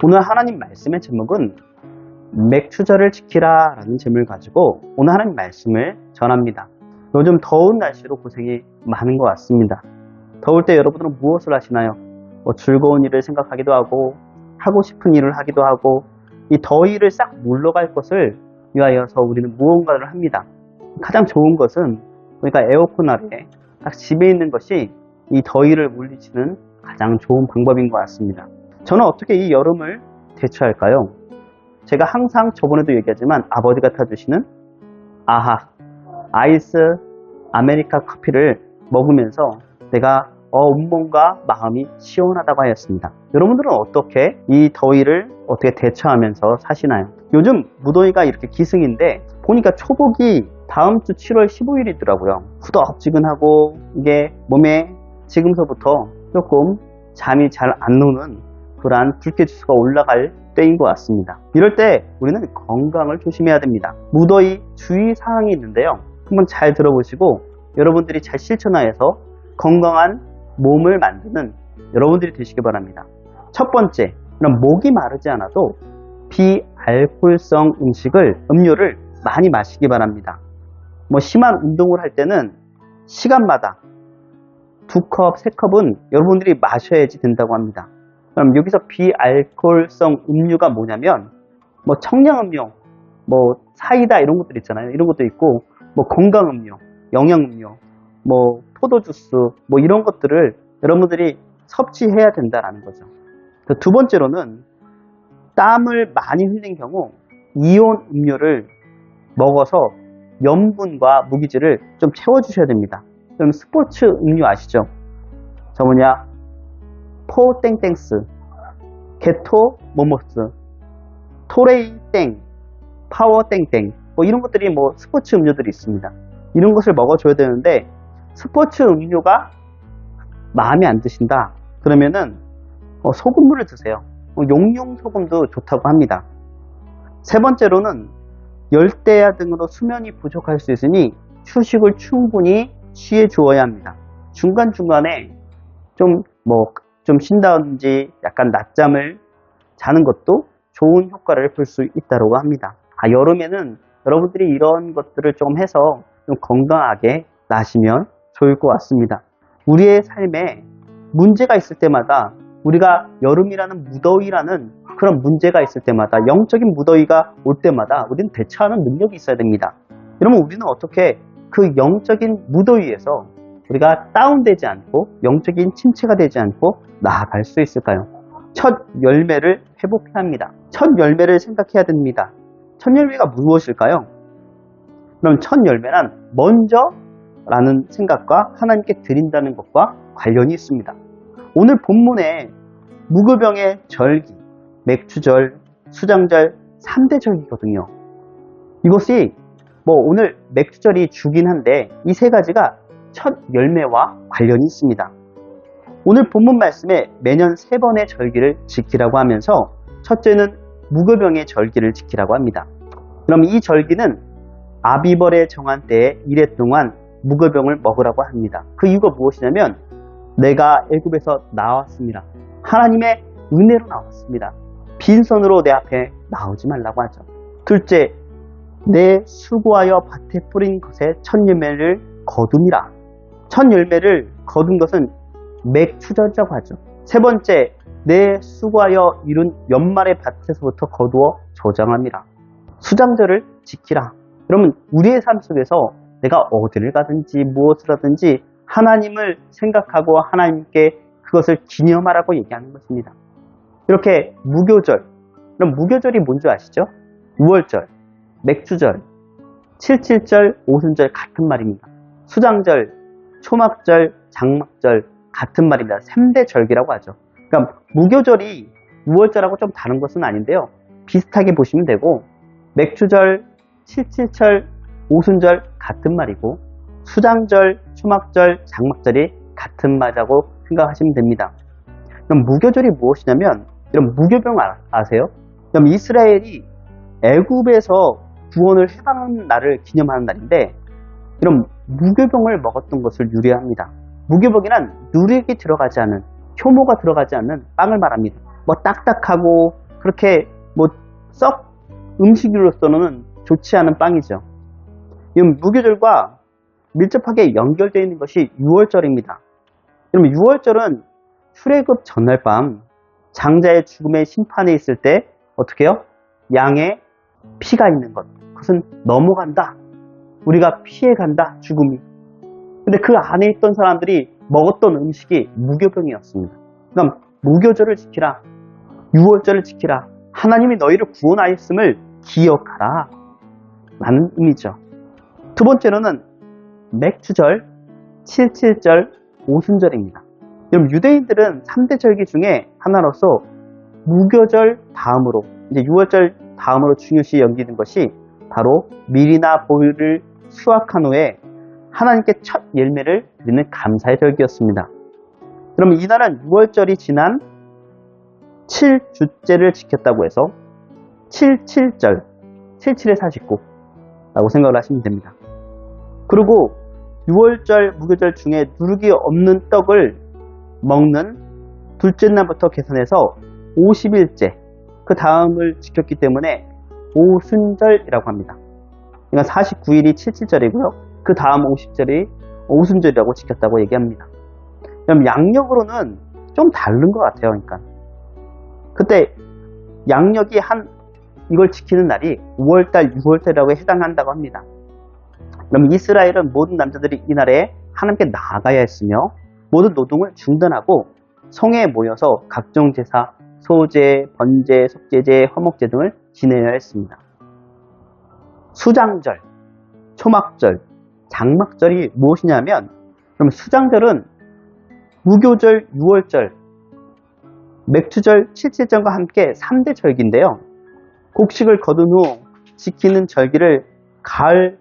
오늘 하나님 말씀의 제목은 맥추절을 지키라 라는 제목을 가지고 오늘 하나님 말씀을 전합니다. 요즘 더운 날씨로 고생이 많은 것 같습니다. 더울 때 여러분들은 무엇을 하시나요? 즐거운 일을 생각하기도 하고 하고 싶은 일을 하기도 하고 이 더위를 싹 물러갈 것을 위하여서 우리는 무언가를 합니다. 가장 좋은 것은 그러니까 에어컨 아래 딱 집에 있는 것이 이 더위를 물리치는 가장 좋은 방법인 것 같습니다. 저는 어떻게 이 여름을 대처할까요? 제가 항상 저번에도 얘기하지만 아버지가 타주시는 아이스 아메리카 커피를 먹으면서 내가 온몸과 마음이 시원하다고 하였습니다. 여러분들은 어떻게 이 더위를 어떻게 대처하면서 사시나요? 요즘 무더위가 이렇게 기승인데 보니까 초복이 다음 주 7월 15일이더라고요. 후덥지근하고 이게 몸에 지금서부터 조금 잠이 잘 안 오는 그러한 불쾌지수가 올라갈 때인 것 같습니다. 이럴 때 우리는 건강을 조심해야 됩니다. 무더위 주의사항이 있는데요. 한번 잘 들어보시고 여러분들이 잘 실천하여서 건강한 몸을 만드는 여러분들이 되시기 바랍니다. 첫 번째, 그럼 목이 마르지 않아도 비알코올성 음료를 많이 마시기 바랍니다. 심한 운동을 할 때는 시간마다 2컵, 3컵은 여러분들이 마셔야지 된다고 합니다. 그럼 여기서 비알코올성 음료가 뭐냐면 청량음료, 사이다 이런 것들 있잖아요. 이런 것도 있고 건강음료, 영양음료, 포도주스 이런 것들을 여러분들이 섭취해야 된다라는 거죠. 두 번째로는 땀을 많이 흘린 경우 이온 음료를 먹어서 염분과 무기질을 좀 채워주셔야 됩니다. 그럼 스포츠 음료 아시죠? 포땡땡스, 게토 모모스, 토레이땡, 파워땡땡 이런 것들이 스포츠 음료들이 있습니다. 이런 것을 먹어줘야 되는데 스포츠 음료가 마음에 안 드신다 그러면은 소금물을 드세요. 용용 소금도 좋다고 합니다. 세 번째로는 열대야 등으로 수면이 부족할 수 있으니 휴식을 충분히 취해 주어야 합니다. 중간중간에 좀 쉰다든지 약간 낮잠을 자는 것도 좋은 효과를 볼 수 있다고 합니다. 여름에는 여러분들이 이런 것들을 좀 해서 좀 건강하게 나시면 좋을 것 같습니다. 우리의 삶에 문제가 있을 때마다 우리가 여름이라는 무더위라는 그런 문제가 있을 때마다 영적인 무더위가 올 때마다 우리는 대처하는 능력이 있어야 됩니다. 여러분 우리는 어떻게 그 영적인 무더위에서 우리가 다운되지 않고 영적인 침체가 되지 않고 나아갈 수 있을까요? 첫 열매를 회복해야 합니다. 첫 열매를 생각해야 됩니다. 첫 열매가 무엇일까요? 그럼 첫 열매란 먼저 라는 생각과 하나님께 드린다는 것과 관련이 있습니다. 오늘 본문에 무교병의 절기, 맥추절, 수장절 3대 절기거든요. 이것이 오늘 맥추절이 주긴 한데 이 세 가지가 첫 열매와 관련이 있습니다. 오늘 본문 말씀에 매년 3번의 절기를 지키라고 하면서 첫째는 무교병의 절기를 지키라고 합니다. 그럼 이 절기는 아비벌의 정한 때에 이래 동안 무교병을 먹으라고 합니다. 그 이유가 무엇이냐면 내가 애굽에서 나왔습니다. 하나님의 은혜로 나왔습니다. 빈손으로 내 앞에 나오지 말라고 하죠. 둘째, 내 수고하여 밭에 뿌린 것의 첫 열매를 거둠이라. 첫 열매를 거둔 것은 맥추절이라고 하죠. 세 번째, 내 수고하여 이룬 연말의 밭에서부터 거두어 저장함이라. 수장절을 지키라. 그러면 우리의 삶 속에서 내가 어디를 가든지 무엇을 하든지 하나님을 생각하고 하나님께 그것을 기념하라고 얘기하는 것입니다. 이렇게 무교절, 그럼 무교절이 뭔지 아시죠? 6월절, 맥추절, 7.7절, 오순절 같은 말입니다. 수장절, 초막절, 장막절 같은 말입니다. 3대 절기라고 하죠. 그러니까 무교절이 6월절하고 좀 다른 것은 아닌데요. 비슷하게 보시면 되고 맥추절, 7.7절, 오순절 같은 말이고 수장절, 초막절, 장막절이 같은 말이라고 생각하시면 됩니다. 그럼 무교절이 무엇이냐면 이런 무교병 아세요? 그럼 이스라엘이 애굽에서 구원을 해방한 날을 기념하는 날인데 이런 무교병을 먹었던 것을 유래합니다. 무교병이란 누룩이 들어가지 않은 효모가 들어가지 않는 빵을 말합니다. 딱딱하고 그렇게 뭐 썩 음식으로서는 좋지 않은 빵이죠. 이 무교절과 밀접하게 연결되어 있는 것이 유월절입니다. 그러면 유월절은 출애굽 전날 밤 장자의 죽음의 심판에 있을 때 어떻게 해요? 양의 피가 있는 것, 그것은 넘어간다. 우리가 피해간다, 죽음이. 근데 그 안에 있던 사람들이 먹었던 음식이 무교병이었습니다. 그럼 무교절을 지키라, 유월절을 지키라, 하나님이 너희를 구원하였음을 기억하라 라는 의미죠. 두 번째로는 맥주절, 칠칠절, 오순절입니다. 그럼 유대인들은 3대 절기 중에 하나로서 무교절 다음으로, 이제 유월절 다음으로 중요시 여기는 것이 바로 밀이나 보리를 수확한 후에 하나님께 첫 열매를 드리는 감사의 절기였습니다. 그러면 이날은 유월절이 지난 7주째를 지켰다고 해서 77절, 77의 49라고 생각을 하시면 됩니다. 그리고 유월절, 무교절 중에 누룩이 없는 떡을 먹는 둘째 날부터 계산해서 50일째, 그 다음을 지켰기 때문에 오순절이라고 합니다. 그러니까 49일이 77절이고요. 그 다음 50절이 오순절이라고 지켰다고 얘기합니다. 그럼 양력으로는 좀 다른 것 같아요. 그러니까 그때 양력이 이걸 지키는 날이 5월달, 6월달이라고 해당한다고 합니다. 그럼 이스라엘은 모든 남자들이 이날에 하나님께 나아가야 했으며 모든 노동을 중단하고 성에 모여서 각종 제사, 소제, 번제, 속제제, 화목제 등을 지내야 했습니다. 수장절, 초막절, 장막절이 무엇이냐면, 그럼 수장절은 무교절, 유월절, 맥주절, 칠칠절과 함께 3대 절기인데요. 곡식을 거둔 후 지키는 절기를 가을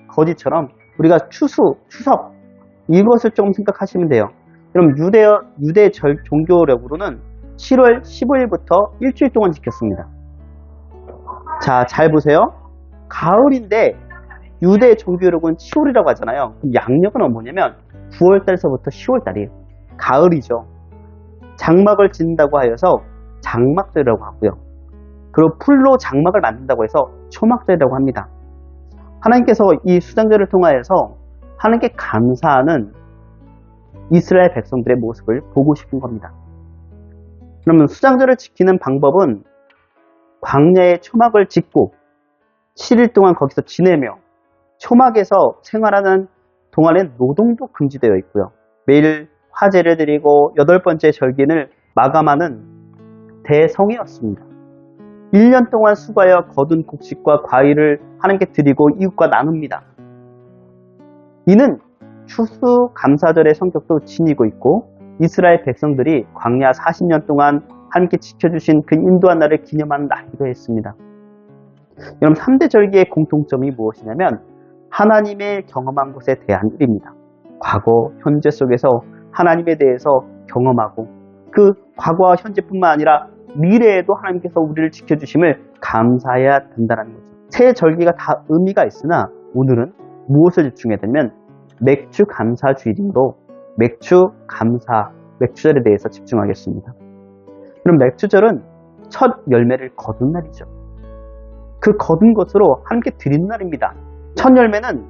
거지처럼 우리가 추석 이것을 조금 생각하시면 돼요. 그럼 유대 종교력으로는 7월 15일부터 일주일 동안 지켰습니다. 자, 잘 보세요. 가을인데 유대 종교력은 7월이라고 하잖아요. 그럼 양력은 뭐냐면 9월달서부터 10월달이에요. 가을이죠. 장막을 짓는다고 하여서 장막절이라고 하고요. 그리고 풀로 장막을 만든다고 해서 초막절이라고 합니다. 하나님께서 이 수장절을 통하여서 하나님께 감사하는 이스라엘 백성들의 모습을 보고 싶은 겁니다. 그러면 수장절을 지키는 방법은 광야에 초막을 짓고 7일 동안 거기서 지내며 초막에서 생활하는 동안엔 노동도 금지되어 있고요. 매일 화제를 드리고 8번째 절기를 마감하는 대성이었습니다. 1년 동안 수고하여 거둔 곡식과 과일을 하나님께 드리고 이웃과 나눕니다. 이는 추수감사절의 성격도 지니고 있고 이스라엘 백성들이 광야 40년 동안 하나님께 지켜주신 그 인도한 날을 기념하는 날이기도 했습니다. 여러분, 3대 절기의 공통점이 무엇이냐면 하나님의 경험한 것에 대한 일입니다. 과거, 현재 속에서 하나님에 대해서 경험하고 그 과거와 현재뿐만 아니라 미래에도 하나님께서 우리를 지켜주심을 감사해야 된다는 거죠. 세 절기가 다 의미가 있으나 오늘은 무엇을 집중해야 되면 맥주 감사 주일이므로 맥주절에 대해서 집중하겠습니다. 그럼 맥주절은 첫 열매를 거둔 날이죠. 그 거둔 것으로 함께 드리는 날입니다. 첫 열매는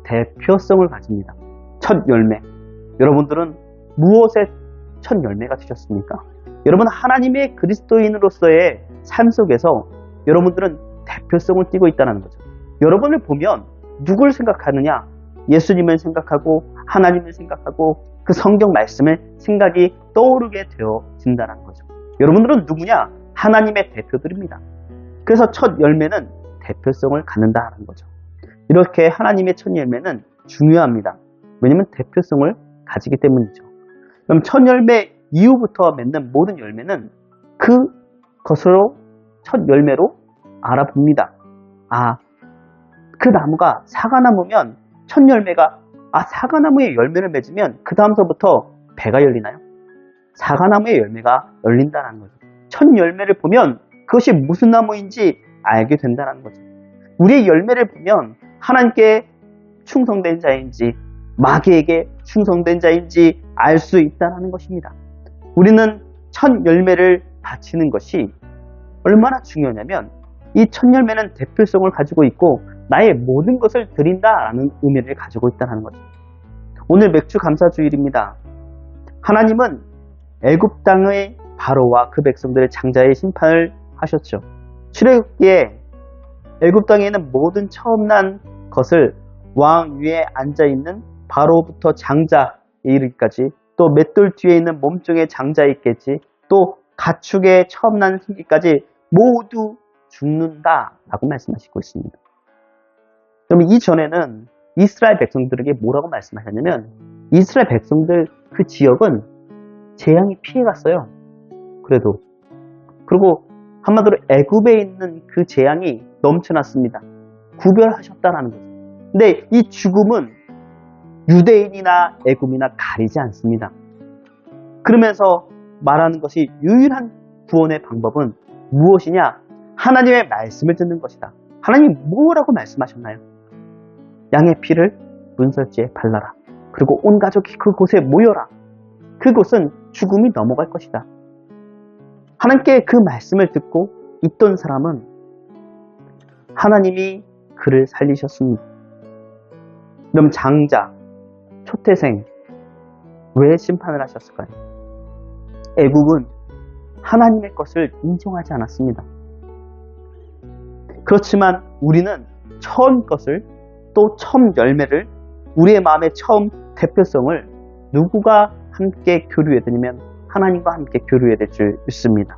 대표성을 가집니다. 첫 열매. 여러분들은 무엇의 첫 열매가 되셨습니까? 여러분, 하나님의 그리스도인으로서의 삶 속에서 여러분들은 대표성을 띠고 있다는 거죠. 여러분을 보면 누굴 생각하느냐? 예수님을 생각하고 하나님을 생각하고 그 성경 말씀을 생각이 떠오르게 되어진다는 거죠. 여러분들은 누구냐? 하나님의 대표들입니다. 그래서 첫 열매는 대표성을 갖는다는 거죠. 이렇게 하나님의 첫 열매는 중요합니다. 왜냐하면 대표성을 가지기 때문이죠. 그럼 첫 열매 이후부터 맺는 모든 열매는 그것으로 첫 열매로 알아봅니다. 그 나무가 사과나무면 첫 열매가 사과나무의 열매를 맺으면 그 다음서부터 배가 열리나요? 사과나무의 열매가 열린다는 거죠. 첫 열매를 보면 그것이 무슨 나무인지 알게 된다는 거죠. 우리의 열매를 보면 하나님께 충성된 자인지 마귀에게 충성된 자인지 알 수 있다는 것입니다. 우리는 첫 열매를 바치는 것이 얼마나 중요하냐면 이 첫 열매는 대표성을 가지고 있고 나의 모든 것을 드린다라는 의미를 가지고 있다는 거죠. 오늘 맥주 감사주일입니다. 하나님은 애굽 땅의 바로와 그 백성들의 장자의 심판을 하셨죠. 출애굽기에 애굽 땅에 있는 모든 처음 난 것을 왕 위에 앉아 있는 바로부터 장자에 이르기까지, 또 맷돌 뒤에 있는 몸종의 장자에 있겠지, 또 가축의 처음 난 새끼까지 모두 죽는다라고 말씀하시고 있습니다. 그럼 이전에는 이스라엘 백성들에게 뭐라고 말씀하셨냐면, 이스라엘 백성들 그 지역은 재앙이 피해갔어요. 그리고 한마디로 애굽에 있는 그 재앙이 넘쳐났습니다. 구별하셨다라는 거죠. 근데 이 죽음은 유대인이나 애굽이나 가리지 않습니다. 그러면서 말하는 것이 유일한 구원의 방법은 무엇이냐? 하나님의 말씀을 듣는 것이다. 하나님 뭐라고 말씀하셨나요? 양의 피를 문설주에 발라라. 그리고 온 가족이 그곳에 모여라. 그곳은 죽음이 넘어갈 것이다. 하나님께 그 말씀을 듣고 있던 사람은 하나님이 그를 살리셨습니다. 그럼 장자, 초태생, 왜 심판을 하셨을까요? 애굽은 하나님의 것을 인정하지 않았습니다. 그렇지만 우리는 처음 것을, 또 처음 열매를, 우리의 마음의 처음 대표성을 누구가 함께 교류해야 되냐면 하나님과 함께 교류해야 될 줄 믿습니다.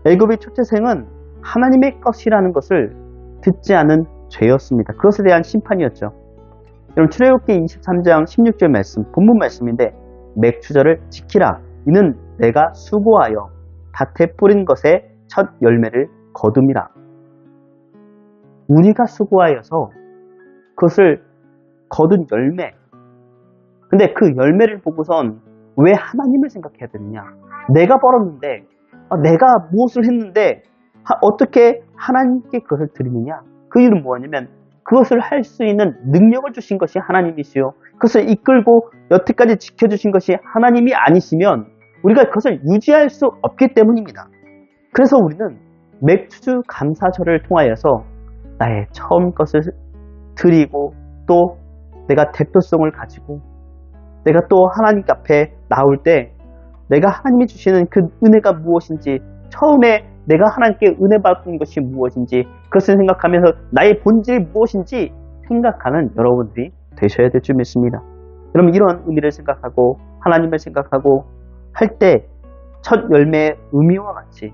애굽의 초태생은 하나님의 것이라는 것을 듣지 않은 죄였습니다. 그것에 대한 심판이었죠. 여러분, 출애굽기 23장 16절 말씀, 본문 말씀인데, 맥추절을 지키라. 이는 내가 수고하여 밭에 뿌린 것의 첫 열매를 거둠이라. 우리가 수고하여서 그것을 거둔 열매. 근데 그 열매를 보고선 왜 하나님을 생각해야 되느냐? 내가 벌었는데, 내가 무엇을 했는데 어떻게 하나님께 그것을 드리느냐? 그 이유는 뭐냐면 그것을 할 수 있는 능력을 주신 것이 하나님이시요, 그것을 이끌고 여태까지 지켜주신 것이 하나님이 아니시면 우리가 그것을 유지할 수 없기 때문입니다. 그래서 우리는 맥추 감사절을 통하여서 나의 처음 것을 드리고, 또 내가 대표성을 가지고 내가 또 하나님 앞에 나올 때 내가 하나님이 주시는 그 은혜가 무엇인지, 처음에 내가 하나님께 은혜 받은 것이 무엇인지, 그것을 생각하면서 나의 본질이 무엇인지 생각하는 여러분들이 되셔야 될 줄 믿습니다. 여러분, 이런 의미를 생각하고 하나님을 생각하고 할 때 첫 열매의 의미와 같이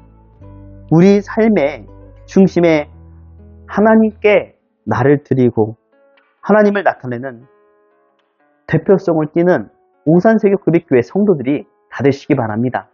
우리 삶의 중심에 하나님께 나를 드리고 하나님을 나타내는 대표성을 띠는 오산세교 금익교회 성도들이 다 되시기 바랍니다.